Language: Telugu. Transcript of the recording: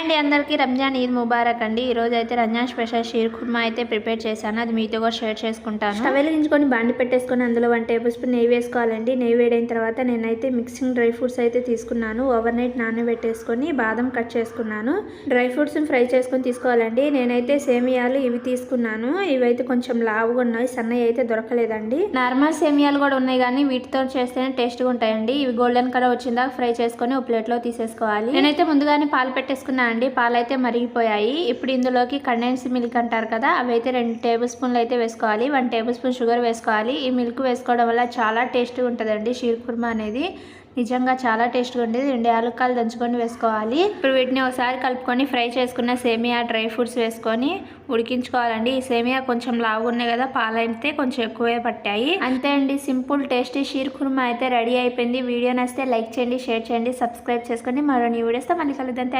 అండి అందరికీ రంజాన్ ఈద్ ముబారక్ అండి. ఈ రోజు అయితే రంజాన్ స్పెషల్ షీర్ కుర్మా అయితే ప్రిపేర్ చేశాను. అది మీతో కూడా షేర్ చేసుకుంటాను. స్టవ్ వెలిగించుకొని బాండి పెట్టేసుకొని అందులో 1 టేబుల్ స్పూన్ నెయ్యి వేసుకోవాలండి. నెయ్యి వేడైన తర్వాత నేనైతే మిక్సింగ్ డ్రై ఫ్రూట్స్ అయితే తీసుకున్నాను. ఓవర్ నైట్ నానబెట్టేసుకొని బాదం కట్ చేసుకున్నాను. డ్రై ఫ్రూట్స్ ఫ్రై చేసుకొని తీసుకోవాలండి. నేనైతే సేమియాలు ఇవి తీసుకున్నాను. ఇవైతే కొంచెం లావుగా ఉన్నాయి, సన్నవి అయితే దొరకలేదండి. నార్మల్ సేమియాలు కూడా ఉన్నాయి కానీ వీటితో చేస్తేనే టేస్ట్గా ఉంటాయండి. ఇవి గోల్డెన్ కలర్ వచ్చిందాక ఫ్రై చేసుకొని ఒక ప్లేట్లో తీసేసుకోవాలి. నేనైతే ముందుగానే పాలు పెట్టేసుకున్నాను అండి. పాలు అయితే మరిగిపోయాయి. ఇప్పుడు ఇందులోకి కండెన్స్ మిల్క్ అంటారు కదా, అవి అయితే 2 టేబుల్ స్పూన్లు అయితే వేసుకోవాలి. 1 టేబుల్ స్పూన్ షుగర్ వేసుకోవాలి. ఈ మిల్క్ వేసుకోవడం వల్ల చాలా టేస్ట్గా ఉంటుందండి షీర్ కుర్మా అనేది. నిజంగా చాలా టేస్ట్గా ఉండేది. 2 యాలక్కాయలు దంచుకొని వేసుకోవాలి. ఇప్పుడు వీటిని ఒకసారి కలుపుకొని ఫ్రై చేసుకున్న సేమియా డ్రై ఫ్రూట్స్ వేసుకొని ఉడికించుకోవాలండి. ఈ సేమియా కొంచెం లావుగా ఉన్నాయి కదా, పాలు అయితే కొంచెం ఎక్కువే పట్టాయి. అంతే అండి, సింపుల్ టేస్టీ షీర్ కుర్మా అయితే రెడీ అయిపోయింది. వీడియో నచ్చితే లైక్ చేయండి, షేర్ చేయండి, సబ్స్క్రైబ్ చేసుకోండి. మరో న్యూ వీడియోస్తో మళ్ళీ కలుద్దాం.